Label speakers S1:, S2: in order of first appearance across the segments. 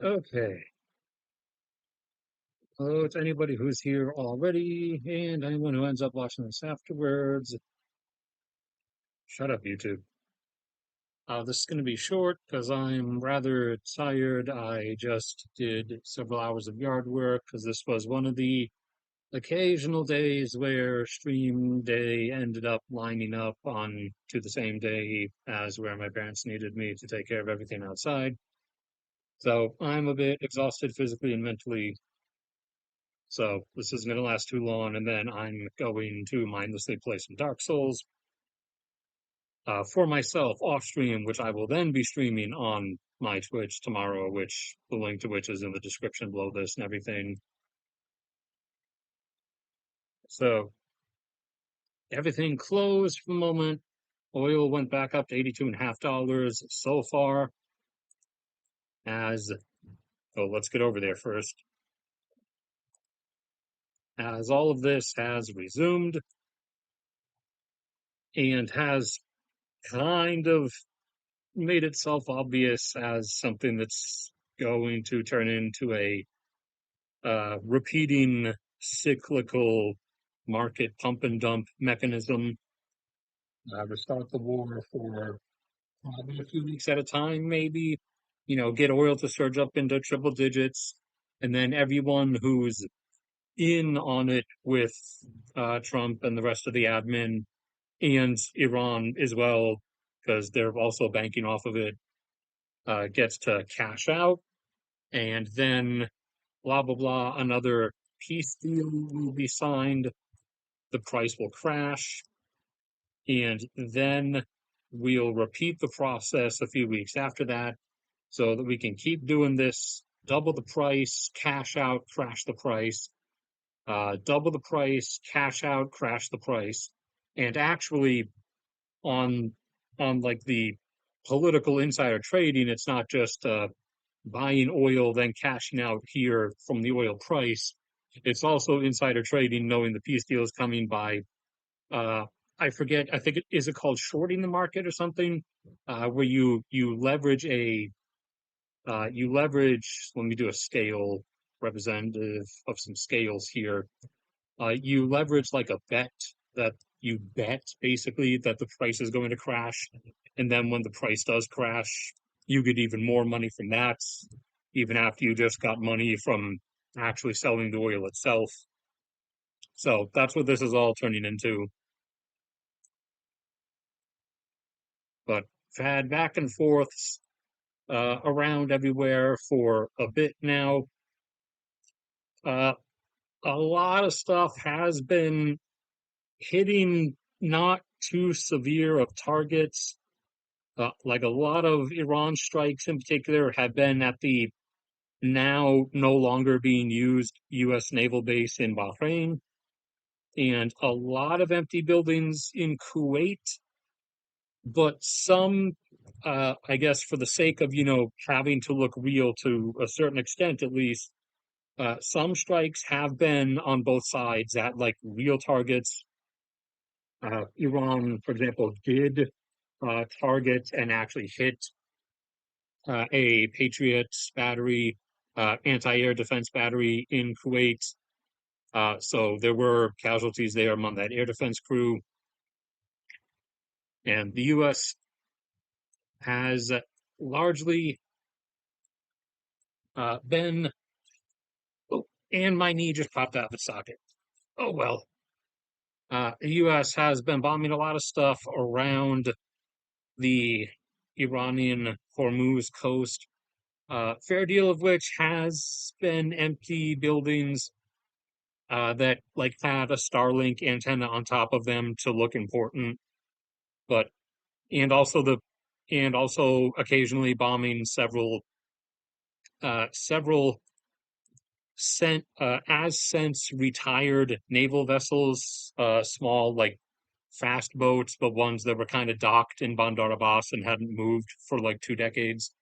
S1: Okay. Hello to anybody who's here already, and anyone who ends up watching this afterwards. Shut up, YouTube. This is going to be short because I'm rather tired. I just did several hours of yard work because this was one of the occasional days where stream day ended up lining up on to the same day as where my parents needed me to take care of everything outside. So I'm a bit exhausted physically and mentally. So this isn't going to last too long, and then I'm going to mindlessly play some Dark Souls for myself off stream, which I will then be streaming on my Twitch tomorrow, which the link to which is in the description below this and everything. So everything closed for the moment. Oil went back up to $82.50 so far. As let's get over there first. As all of this has resumed and has kind of made itself obvious as something that's going to turn into a repeating cyclical market pump and dump mechanism. Restart the war for probably a few weeks at a time, maybe. Get oil to surge up into triple digits, and then everyone who's in on it with Trump and the rest of the admin and Iran as well, because they're also banking off of it, gets to cash out, and then blah blah blah. Another peace deal will be signed. The price will crash, and then we'll repeat the process a few weeks after that, so that we can keep doing this. Double the price, cash out, crash the price. Double the price, cash out, crash the price, and actually on like the political insider trading, it's not just buying oil, then cashing out here from the oil price. It's also insider trading, knowing the peace deal is coming by, uh, I forget, I think is it called shorting the market or something, where you leverage let me do a scale representative of some scales here. You leverage like a bet that you bet basically that the price is going to crash. And then when the price does crash, you get even more money from that, even after you just got money from actually selling the oil itself. So that's what this is all turning into. But I've had back and forths around everywhere for a bit now. Uh, a lot of stuff has been hitting not too severe of targets. Like a lot of Iran strikes in particular have been at the now no longer being used U.S. naval base in Bahrain, and a lot of empty buildings in Kuwait. But some, I guess, for the sake of, having to look real to a certain extent at least, some strikes have been on both sides at like real targets. Iran, for example, did target and actually hit a Patriot battery, anti-air defense battery in Kuwait. So there were casualties there among that air defense crew. And the U.S. has largely been. Oh, and my knee just popped out of its socket. Oh well. The U.S. has been bombing a lot of stuff around the Iranian Hormuz coast. Fair deal of which has been empty buildings that like had a Starlink antenna on top of them to look important, but and also the and also occasionally bombing several sent as since retired naval vessels, small like fast boats, but ones that were kind of docked in Bandar Abbas and hadn't moved for like 2 decades.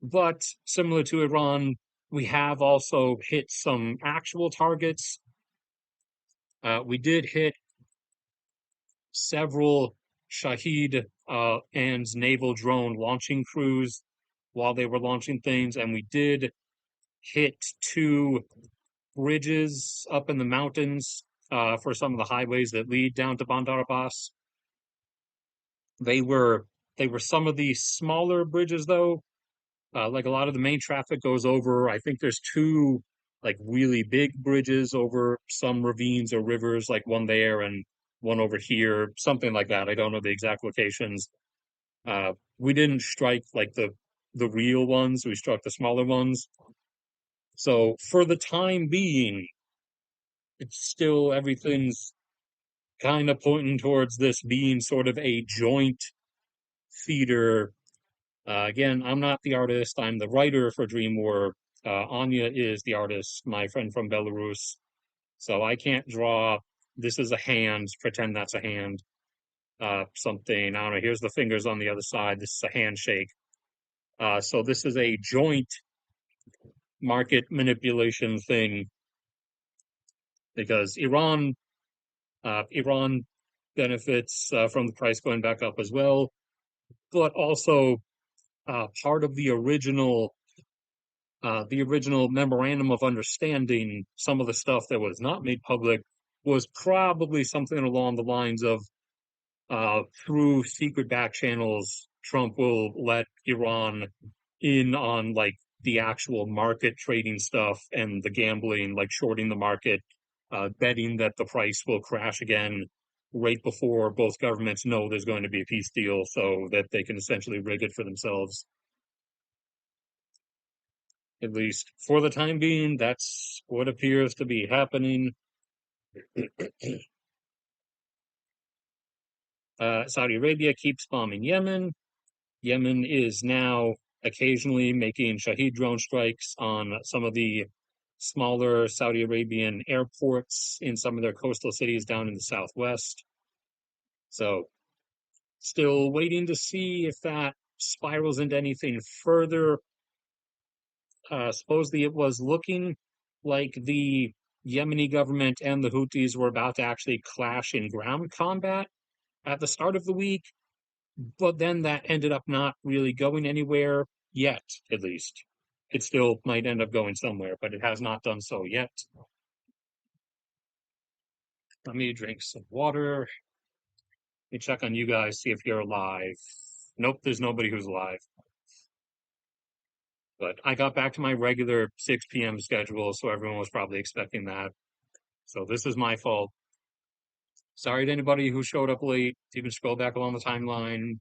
S1: But similar to Iran, we have also hit some actual targets. We did hit several Shahid and naval drone launching crews while they were launching things, and we did hit two bridges up in the mountains for some of the highways that lead down to Bandar Abbas. They were some of the smaller bridges though. Like a lot of the main traffic goes over. I think there's two like really big bridges over some ravines or rivers, like one there and one over here, something like that. I don't know the exact locations. We didn't strike like the real ones. We struck the smaller ones. So for the time being, it's still everything's kind of pointing towards this being sort of a joint theater. Again, I'm not the artist. I'm the writer for Dream War. Anya is the artist, my friend from Belarus. So I can't draw. This is a hand. Pretend that's a hand. Something. I don't know. Here's the fingers on the other side. This is a handshake. So this is a joint market manipulation thing because Iran benefits from the price going back up as well, but also part of the original memorandum of understanding, some of the stuff that was not made public was probably something along the lines of through secret back channels, Trump will let Iran in on like the actual market trading stuff and the gambling, like shorting the market, betting that the price will crash again right before both governments know there's going to be a peace deal so that they can essentially rig it for themselves. At least for the time being, that's what appears to be happening. Saudi Arabia keeps bombing Yemen. Yemen is now occasionally making Shahed drone strikes on some of the smaller Saudi Arabian airports in some of their coastal cities down in the southwest. So, still waiting to see if that spirals into anything further. Supposedly, it was looking like the Yemeni government and the Houthis were about to actually clash in ground combat at the start of the week, but then that ended up not really going anywhere yet, at least. It still might end up going somewhere, but it has not done so yet. Let me drink some water. Let me check on you guys, see if you're alive. Nope, there's nobody who's alive. But I got back to my regular 6 p.m. schedule, so everyone was probably expecting that. So this is my fault. Sorry to anybody who showed up late, even scroll back along the timeline,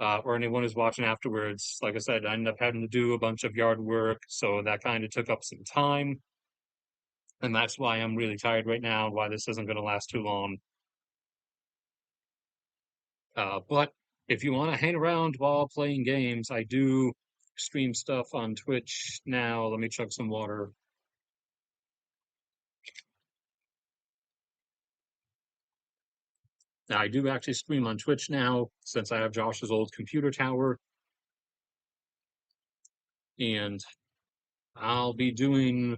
S1: or anyone who's watching afterwards. Like I said, I ended up having to do a bunch of yard work, so that kind of took up some time. And that's why I'm really tired right now, why this isn't going to last too long. But if you want to hang around while playing games, I do stream stuff on Twitch now. Let me chug some water. Now, I do actually stream on Twitch now since I have Josh's old computer tower. And I'll be doing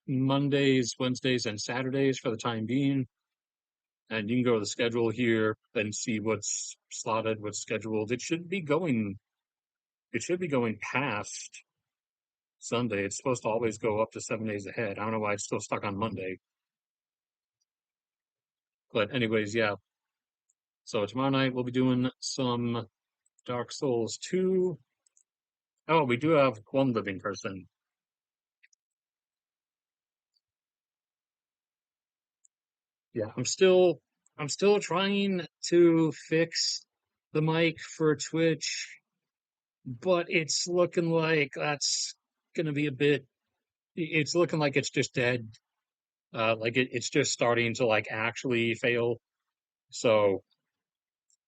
S1: Mondays, Wednesdays, and Saturdays for the time being. And you can go to the schedule here and see what's slotted, what's scheduled. It should be going past Sunday. It's supposed to always go up to 7 days ahead. I don't know why it's still stuck on Monday. But anyways, yeah. So tomorrow night we'll be doing some Dark Souls 2. Oh, we do have one living person. Yeah, I'm still trying to fix the mic for Twitch, but it's looking like that's gonna be a bit it's looking like it's just dead. Like it's just starting to like actually fail. So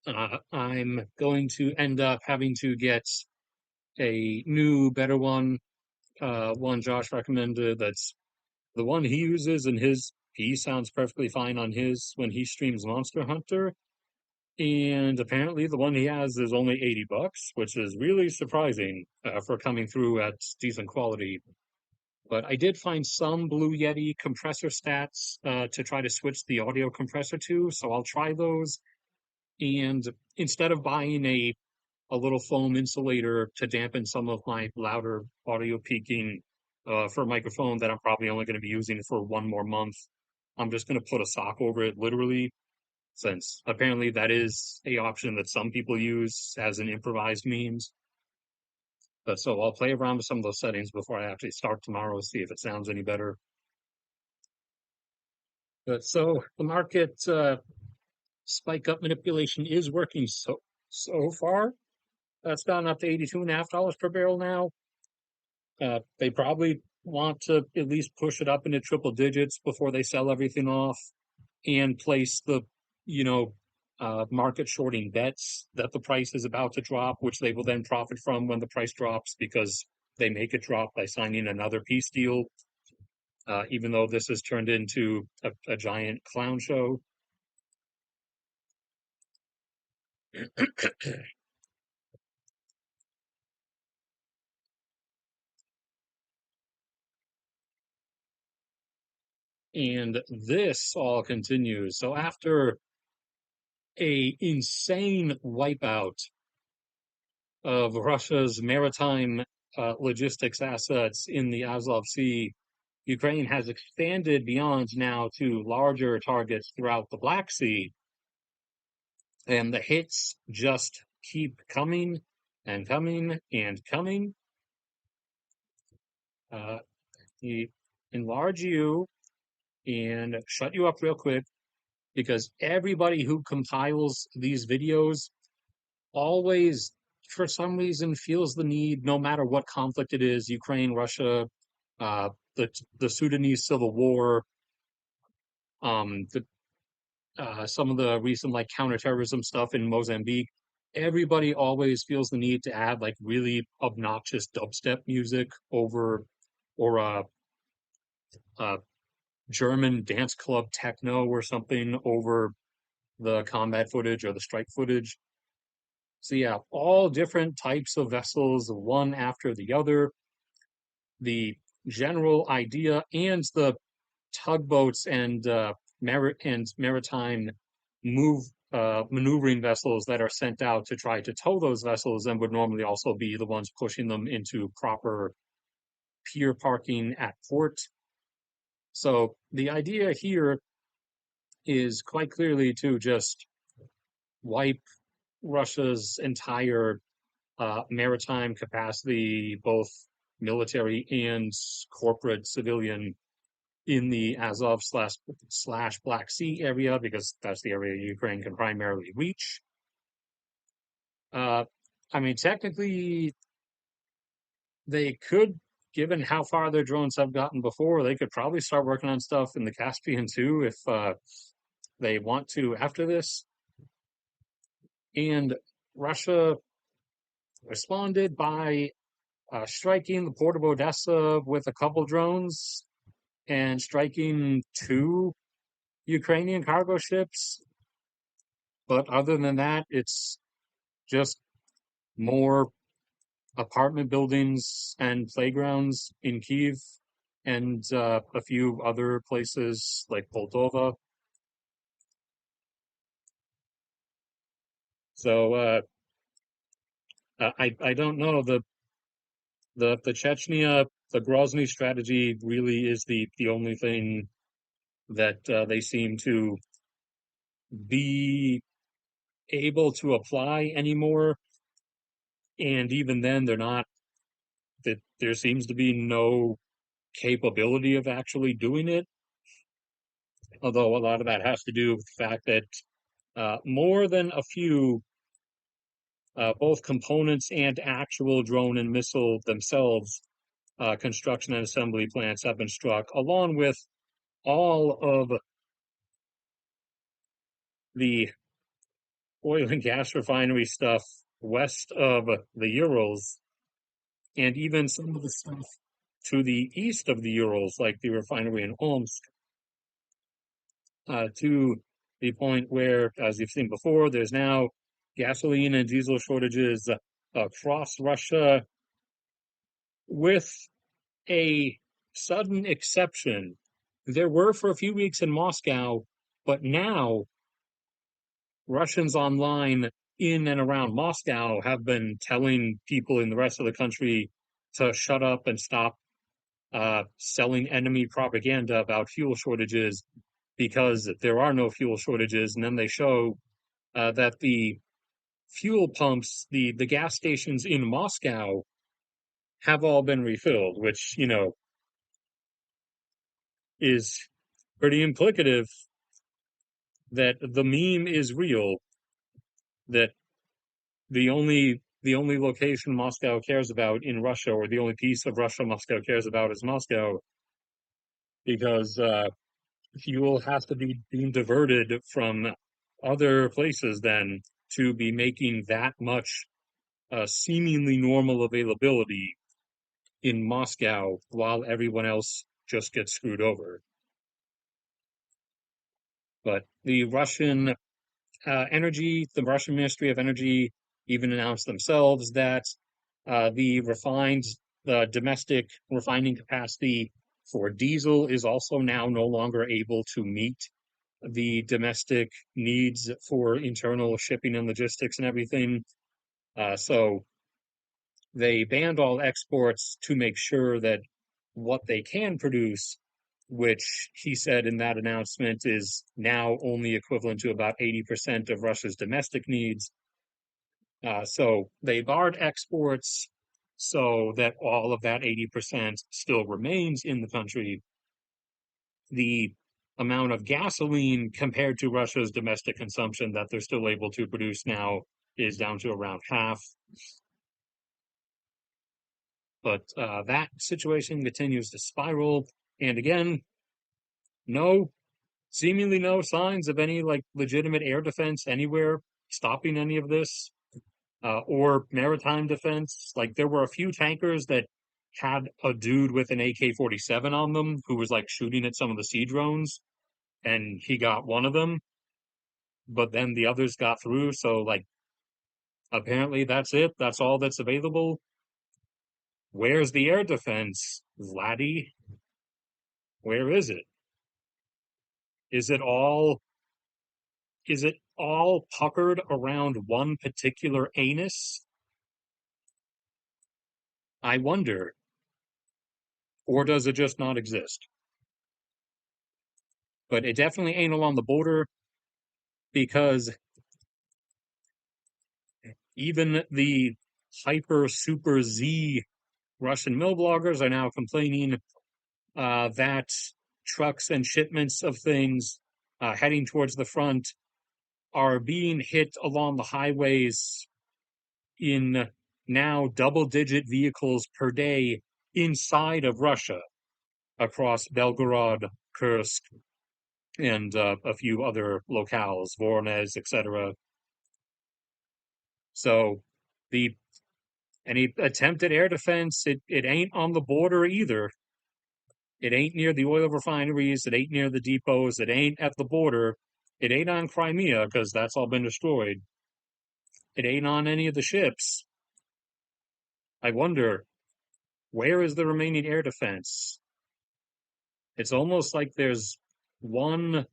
S1: I'm going to end up having to get a new, better one. One Josh recommended. That's the one he uses, and he sounds perfectly fine on his when he streams Monster Hunter. And apparently, the one he has is only $80, which is really surprising for coming through at decent quality. But I did find some Blue Yeti compressor stats to try to switch the audio compressor to, so I'll try those. And instead of buying a a little foam insulator to dampen some of my louder audio peaking for a microphone that I'm probably only going to be using for one more month. I'm just going to put a sock over it, literally, since apparently that is a option that some people use as an improvised means. But so I'll play around with some of those settings before I actually start tomorrow, see if it sounds any better. But so the market spike up manipulation is working so far. That's gone up to $82.50 per barrel now. They probably want to at least push it up into triple digits before they sell everything off and place the, you know, market shorting bets that the price is about to drop, which they will then profit from when the price drops because they make it drop by signing another peace deal. Even though this has turned into a giant clown show. And this all continues. So after a insane wipeout of Russia's maritime logistics assets in the Azov Sea, Ukraine has expanded beyond now to larger targets throughout the Black Sea, and the hits just keep coming and coming and coming. He enlarge you and shut you up real quick because everybody who compiles these videos always, for some reason, feels the need, no matter what conflict it is, Ukraine, Russia, uh, the Sudanese civil war, the some of the recent like counterterrorism stuff in Mozambique. Everybody always feels the need to add like really obnoxious dubstep music over, or German dance club techno or something over the combat footage or the strike footage. So yeah, all different types of vessels, one after the other. The general idea and the tugboats and maritime move maneuvering vessels that are sent out to try to tow those vessels and would normally also be the ones pushing them into proper pier parking at port. So the idea here is quite clearly to just wipe Russia's entire maritime capacity, both military and corporate civilian, in the Azov slash Black Sea area, because that's the area Ukraine can primarily reach. I mean, technically, they could, given how far their drones have gotten before, they could probably start working on stuff in the Caspian too if they want to after this. And Russia responded by striking the port of Odessa with a couple drones and striking two Ukrainian cargo ships. But other than that, it's just more apartment buildings and playgrounds in Kiev and a few other places like Moldova. So I don't know, the Chechnya, the Grozny strategy really is the only thing that they seem to be able to apply anymore. And even then, they're not, that there seems to be no capability of actually doing it. Although a lot of that has to do with the fact that more than a few, both components and actual drone and missile themselves, construction and assembly plants have been struck, along with all of the oil and gas refinery stuff west of the Urals, and even some of the stuff to the east of the Urals, like the refinery in Omsk, to the point where, as you've seen before, there's now gasoline and diesel shortages across Russia, with a sudden exception. There were for a few weeks in Moscow, but now Russians online in and around Moscow have been telling people in the rest of the country to shut up and stop selling enemy propaganda about fuel shortages because there are no fuel shortages. And then they show that the fuel pumps, the gas stations in Moscow have all been refilled, which, is pretty implicative that the meme is real, that the only location Moscow cares about in Russia, or the only piece of Russia Moscow cares about, is Moscow, because fuel has to be being diverted from other places then to be making that much seemingly normal availability in Moscow while everyone else just gets screwed over. But the Russian Ministry of Energy even announced themselves that the domestic refining capacity for diesel is also now no longer able to meet the domestic needs for internal shipping and logistics and everything. So they banned all exports to make sure that what they can produce, which he said in that announcement is now only equivalent to about 80% of Russia's domestic needs. So they barred exports so that all of that 80% still remains in the country. The amount of gasoline compared to Russia's domestic consumption that they're still able to produce now is down to around half. But that situation continues to spiral. And again, seemingly no signs of any like legitimate air defense anywhere stopping any of this, or maritime defense. Like there were a few tankers that had a dude with an AK-47 on them who was like shooting at some of the sea drones, and he got one of them, but then the others got through. So like apparently that's it. That's all that's available. Where's the air defense, laddie? Where is it? Is it all is it all puckered around one particular anus? I wonder. Or does it just not exist? But it definitely ain't along the border, because even the hyper super Z Russian mill bloggers are now complaining that trucks and shipments of things heading towards the front are being hit along the highways in now double-digit vehicles per day inside of Russia, across Belgorod, Kursk, and a few other locales, Voronezh, etc. So the any attempt at air defense, it ain't on the border either. It ain't near the oil refineries. It ain't near the depots. It ain't at the border. It ain't on Crimea because that's all been destroyed. It ain't on any of the ships. I wonder, where is the remaining air defense? It's almost like there's one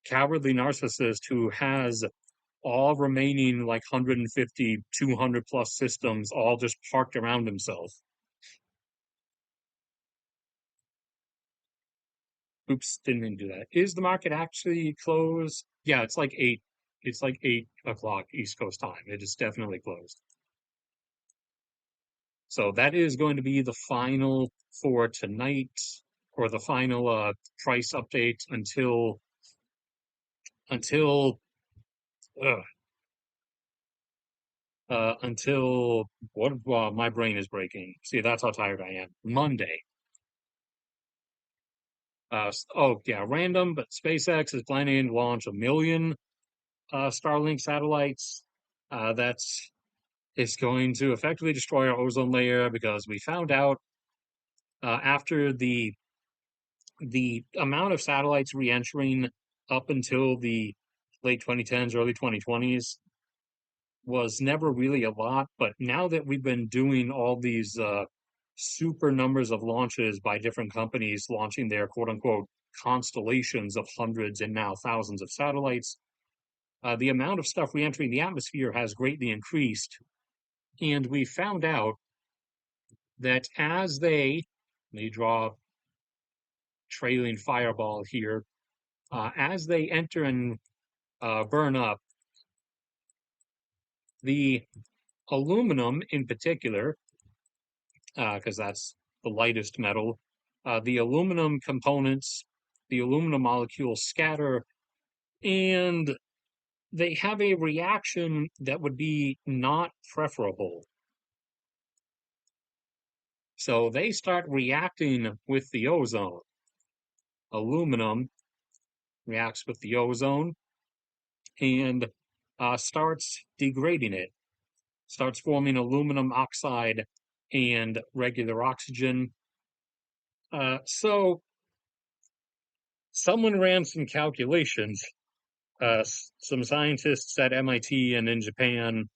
S1: cowardly narcissist who has all remaining like 150, 200 plus systems all just parked around himself. Oops, didn't mean to do that. Is the market actually closed? Yeah, it's like 8 o'clock East Coast time. It is definitely closed. So that is going to be the final for tonight, or the final price update until uh, until what? My brain is breaking. See, that's how tired I am. Monday. Oh yeah, random, but SpaceX is planning to launch 1 million Starlink satellites. That's It's going to effectively destroy our ozone layer, because we found out after the amount of satellites re-entering up until the late 2010s, early 2020s was never really a lot. But now that we've been doing all these super numbers of launches by different companies launching their quote unquote constellations of hundreds and now thousands of satellites, the amount of stuff re-entering the atmosphere has greatly increased. And we found out that let me draw trailing fireball here, as they enter and burn up, the aluminum in particular, because that's the lightest metal, the aluminum components, the aluminum molecules scatter, and they have a reaction that would be not preferable. So they start reacting with the ozone. Aluminum reacts with the ozone and starts degrading it, starts forming aluminum oxide and regular oxygen. So someone ran some calculations, some scientists at MIT and in Japan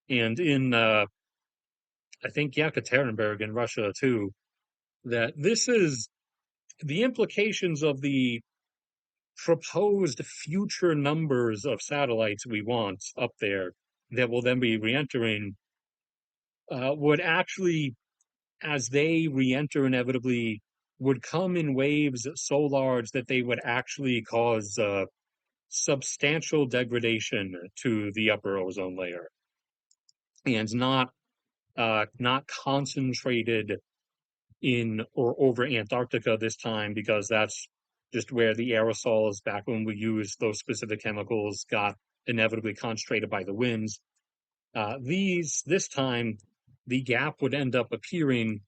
S1: and in, I think, Yekaterinburg in Russia too, that this is the implications of the proposed future numbers of satellites we want up there that will then be re-entering would actually, as they re-enter inevitably, would come in waves so large that they would actually cause substantial degradation to the upper ozone layer, and not concentrated in or over Antarctica this time, because that's just where the aerosols back when we used those specific chemicals got inevitably concentrated by the winds. This time, the gap would end up appearing.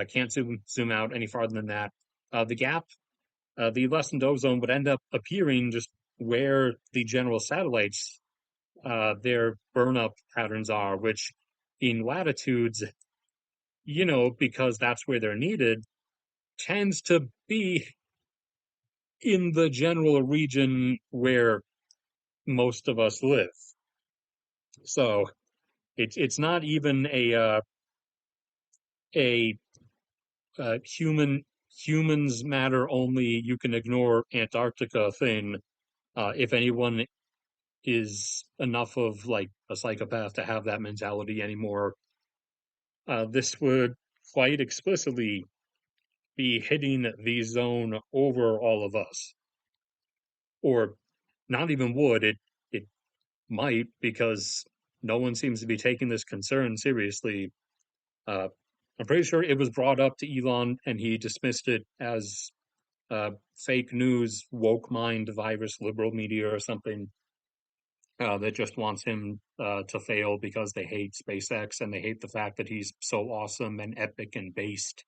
S1: Can't zoom out any farther than that. The gap, the lessened ozone would end up appearing just where the general satellites, their burn up patterns are, which in latitudes, because that's where they're needed, tends to be in the general region where most of us live. So it's not even a humans matter only, you can ignore Antarctica thing. If anyone is enough of like a psychopath to have that mentality anymore, this would quite explicitly be hitting the zone over all of us. Or not even would, it might, because no one seems to be taking this concern seriously. Uh, I'm pretty sure it was brought up to Elon and he dismissed it as fake news, woke mind virus, liberal media, or something that just wants him to fail because they hate SpaceX and they hate the fact that he's so awesome and epic and based.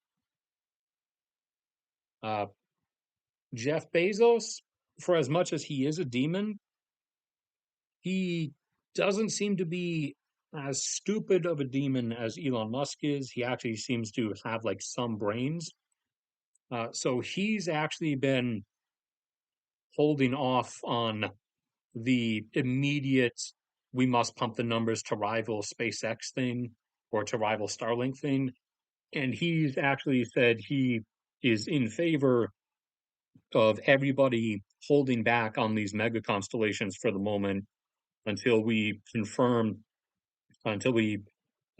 S1: Uh, Jeff Bezos, for as much as he is a demon, he doesn't seem to be as stupid of a demon as Elon Musk is. He actually seems to have like some brains. So he's actually been holding off on the immediate we must pump the numbers to rival SpaceX thing or to rival Starlink thing. And he's actually said he is in favor of everybody holding back on these mega constellations for the moment until we confirm, until we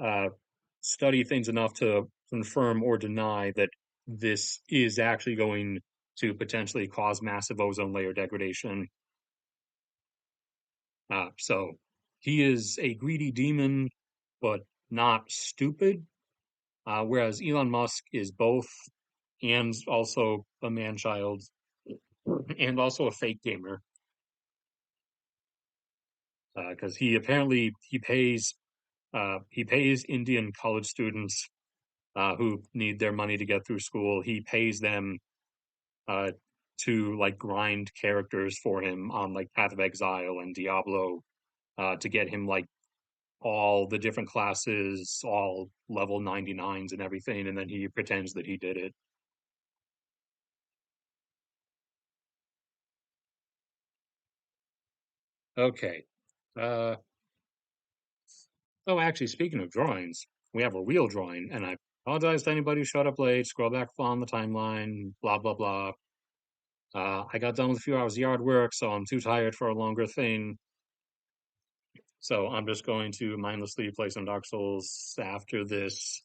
S1: uh, study things enough to confirm or deny that this is actually going to potentially cause massive ozone layer degradation. So he is a greedy demon, but not stupid. Whereas Elon Musk is both and also a man child and also a fake gamer. Because he apparently he pays Indian college students who need their money to get through school. He pays them uh, to like grind characters for him on like Path of Exile and Diablo to get him like all the different classes, all level 99s and everything, and then he pretends that he did it. Okay. Uh, oh, actually, speaking of drawings, we have a real drawing, and I apologize to anybody who showed up late. Scroll back on the timeline, blah, blah, blah. I got done with a few hours of yard work, so I'm too tired for a longer thing. So I'm just going to mindlessly play some Dark Souls after this,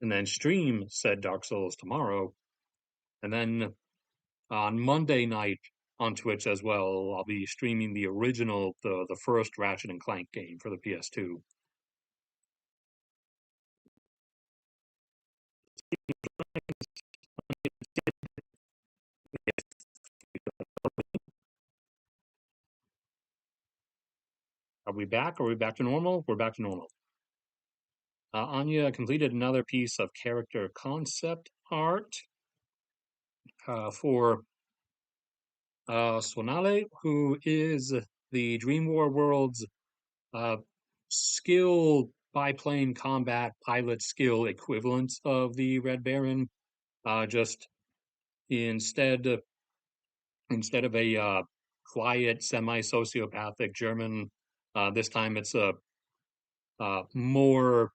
S1: and then stream said Dark Souls tomorrow. And then on Monday night on Twitch as well, I'll be streaming the original, the first Ratchet and Clank game for the PS2. Are we back? Are we back to normal? We're back to normal. Anya completed another piece of character concept art for Sonale, who is the Dream War World's uh, skill biplane combat pilot skill equivalent of the Red Baron. Just instead instead of a quiet, semi-sociopathic German, this time it's a more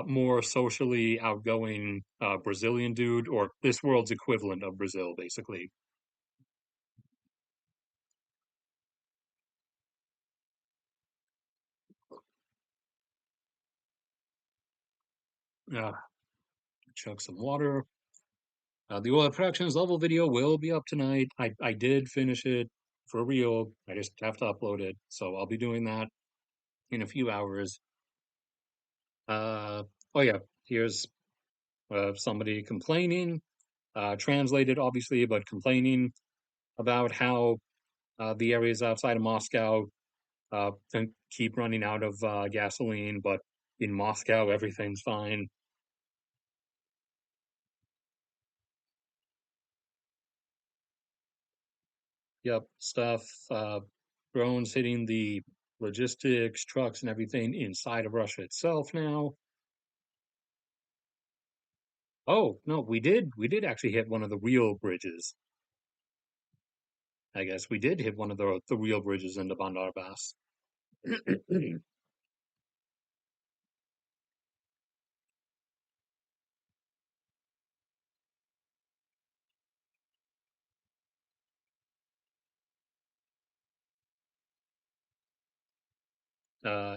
S1: more socially outgoing Brazilian dude, or this world's equivalent of Brazil, basically. Uh, Chug some water. The oil productions level video will be up tonight. I did finish it for real. I just have to upload it, so I'll be doing that in a few hours. Uh, oh yeah, here's somebody complaining, translated obviously, but complaining about how the areas outside of Moscow can keep running out of gasoline, but in Moscow everything's fine. Yep, stuff, drones hitting the logistics, trucks, and everything inside of Russia itself now. Oh, no, we did actually hit one of the real bridges. I guess we did hit one of the real bridges into Bandar Abbas.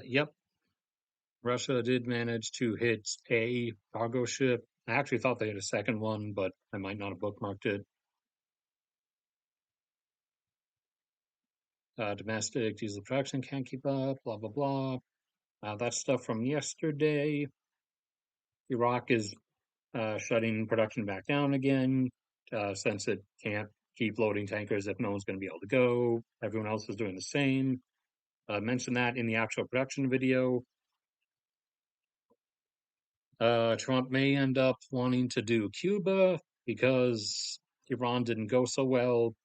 S1: Yep, Russia did manage to hit a cargo ship. I actually thought they had a second one, but I might not have bookmarked it. Domestic diesel production can't keep up, blah, blah, blah. That's stuff from yesterday. Iraq is shutting production back down again since it can't keep loading tankers if no one's going to be able to go. Everyone else is doing the same. Mentioned that in the actual production video. Trump may end up wanting to do Cuba because Iran didn't go so well.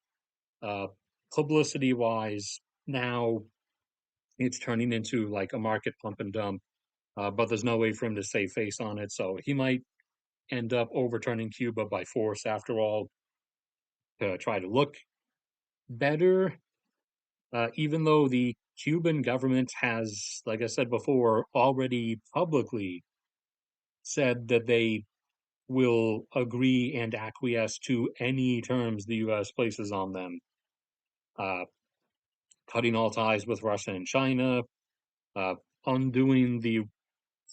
S1: Uh, Publicity wise, now it's turning into like a market pump and dump, but there's no way for him to save face on it. So he might end up overturning Cuba by force after all to try to look better. Even though the Cuban government has, like I said before, already publicly said that they will agree and acquiesce to any terms the U.S. places on them, uh, cutting all ties with Russia and China, uh, undoing the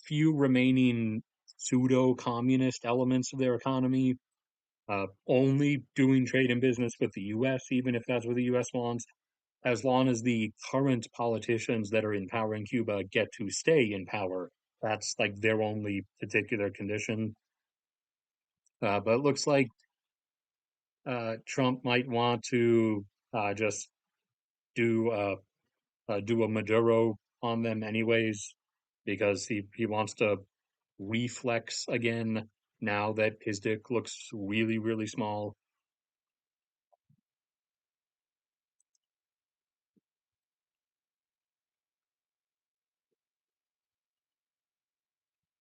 S1: few remaining pseudo communist elements of their economy, only doing trade and business with the US, even if that's what the US wants, as long as the current politicians that are in power in Cuba get to stay in power. That's like their only particular condition. But it looks like Trump might want to just do do a Maduro on them anyways, because he wants to reflex again now that his dick looks really, really small.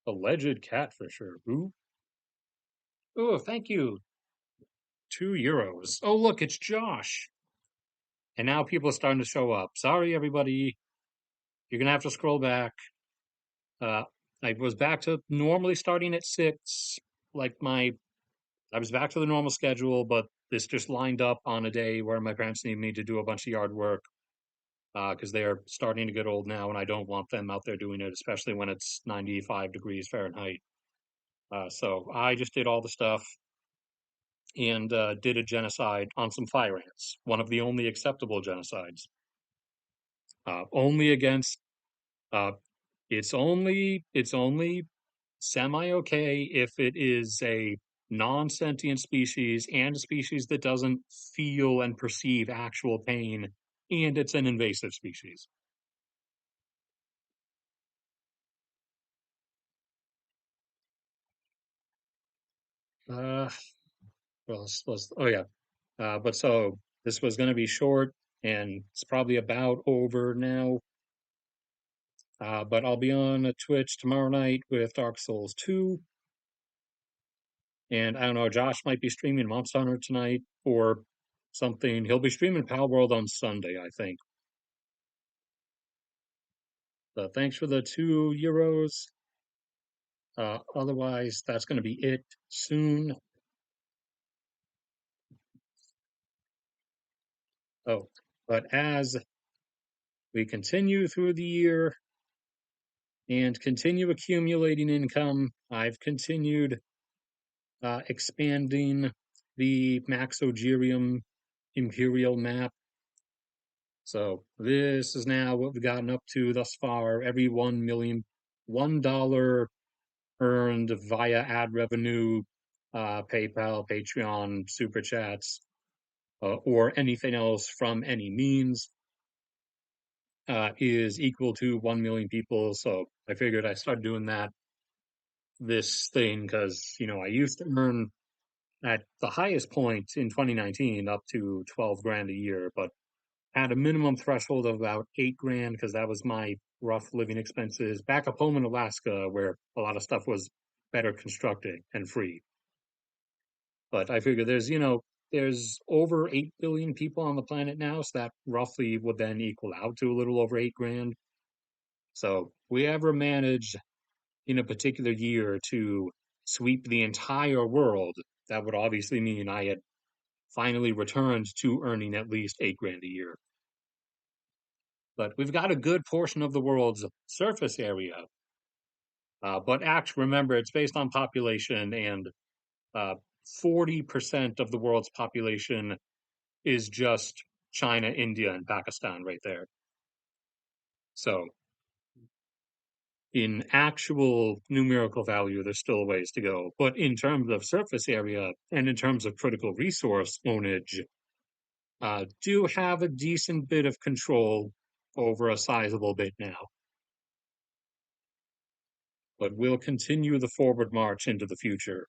S1: Alleged catfisher. Who? Oh, thank you. €2. Oh, look, it's Josh. And now people are starting to show up. Sorry, everybody. You're gonna have to scroll back. Uh, I was back to normally starting at 6, like my I was back to the normal schedule, but this just lined up on a day where my parents need me to do a bunch of yard work because they're starting to get old now, and I don't want them out there doing it, especially when it's 95 degrees Fahrenheit. So I just did all the stuff and did a genocide on some fire ants, one of the only acceptable genocides. Only against uh, it's only semi okay if it is a non-sentient species and a species that doesn't feel and perceive actual pain, and it's an invasive species. Uh, oh yeah. But so this was going to be short, and it's probably about over now. But I'll be on Twitch tomorrow night with Dark Souls 2. And I don't know, Josh might be streaming Monster Hunter tonight or something. He'll be streaming Pal World on Sunday, I think. But thanks for the €2. Otherwise, that's going to be it soon. Oh, but as we continue through the year and continue accumulating income, I've continued expanding the Maxogerium Imperial map. So this is now what we've gotten up to thus far. Every 1 million, $1 earned via ad revenue, PayPal, Patreon, super chats, or anything else from any means is equal to 1 million people. So I figured I started doing that this thing because, I used to earn at the highest point in 2019 up to 12 grand a year, but had a minimum threshold of about 8 grand because that was my rough living expenses back up home in Alaska where a lot of stuff was better constructed and free. But I figure there's over 8 billion people on the planet now, so that roughly would then equal out to a little over 8 grand. So we ever managed in a particular year to sweep the entire world, that would obviously mean I had finally returned to earning at least 8 grand a year. But we've got a good portion of the world's surface area. But actually, remember, it's based on population, and 40% of the world's population is just China, India, and Pakistan right there. So, in actual numerical value, there's still a ways to go. But in terms of surface area and in terms of critical resource ownage, do have a decent bit of control over a sizable bit now. But we'll continue the forward march into the future.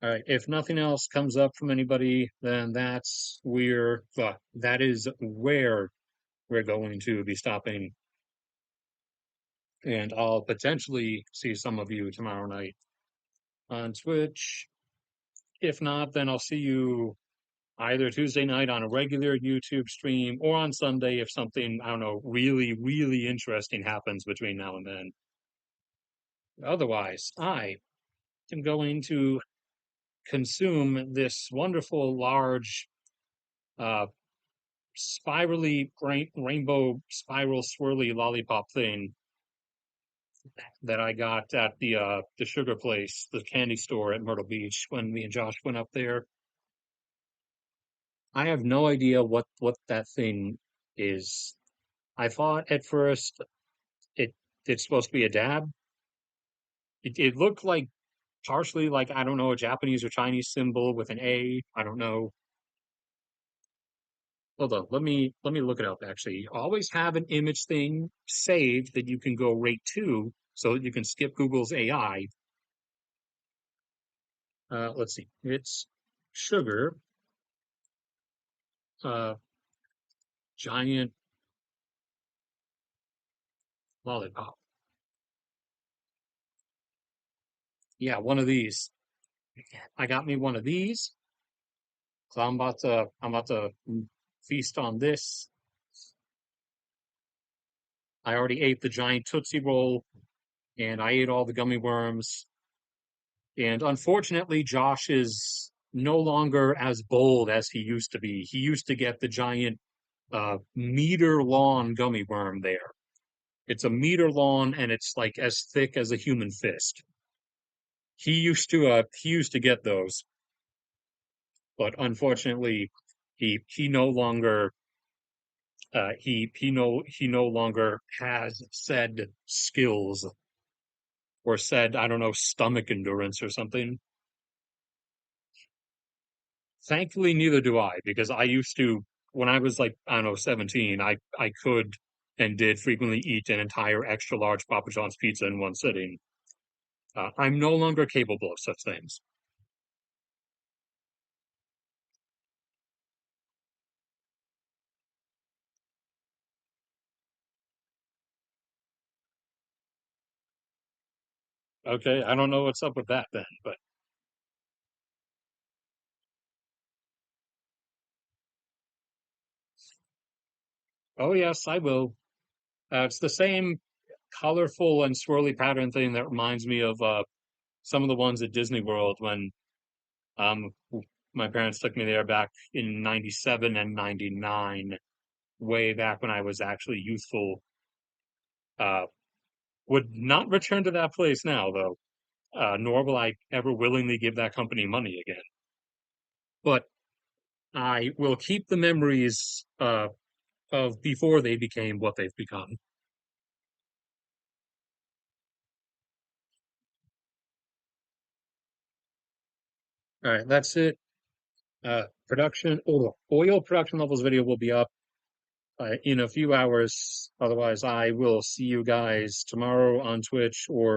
S1: All right. If nothing else comes up from anybody, then that is where we're going to be stopping. And I'll potentially see some of you tomorrow night on Twitch. If not, then I'll see you either Tuesday night on a regular YouTube stream or on Sunday if something, I don't know, really, really interesting happens between now and then. Otherwise, I am going to consume this wonderful large uh, spirally rainbow spiral swirly lollipop thing that I got at the sugar place, the candy store at Myrtle Beach when me and Josh went up there. I have no idea what that thing is. I thought at first it it's supposed to be a dab. It looked like partially like I don't know a Japanese or Chinese symbol with an A. I don't know. Hold on, let me look it up actually. Always have an image thing saved that you can go right to so that you can skip Google's AI. Let's see. It's sugar, uh, giant lollipop. Yeah, one of these. I got me one of these. So I'm about to feast on this. I already ate the giant Tootsie Roll, and I ate all the gummy worms. And unfortunately, Josh is no longer as bold as he used to be. He used to get the giant meter long gummy worm there. It's a meter long and it's like as thick as a human fist. He used to get those, but unfortunately, he no longer he no longer has said skills or said, I don't know, stomach endurance or something. Thankfully, neither do I, because I used to, when I was like, I don't know, 17, I could and did frequently eat an entire extra large Papa John's pizza in one sitting. I'm no longer capable of such things. Okay, I don't know what's up with that then, but oh yes, I will. It's the same colorful and swirly pattern thing that reminds me of some of the ones at Disney World when um my parents took me there back in 97 and 99, way back when I was actually youthful. Uh, would not return to that place now, though, nor will I ever willingly give that company money again. But I will keep the memories of before they became what they've become. All right, that's it. Oil production levels video will be up in a few hours. Otherwise, I will see you guys tomorrow on Twitch or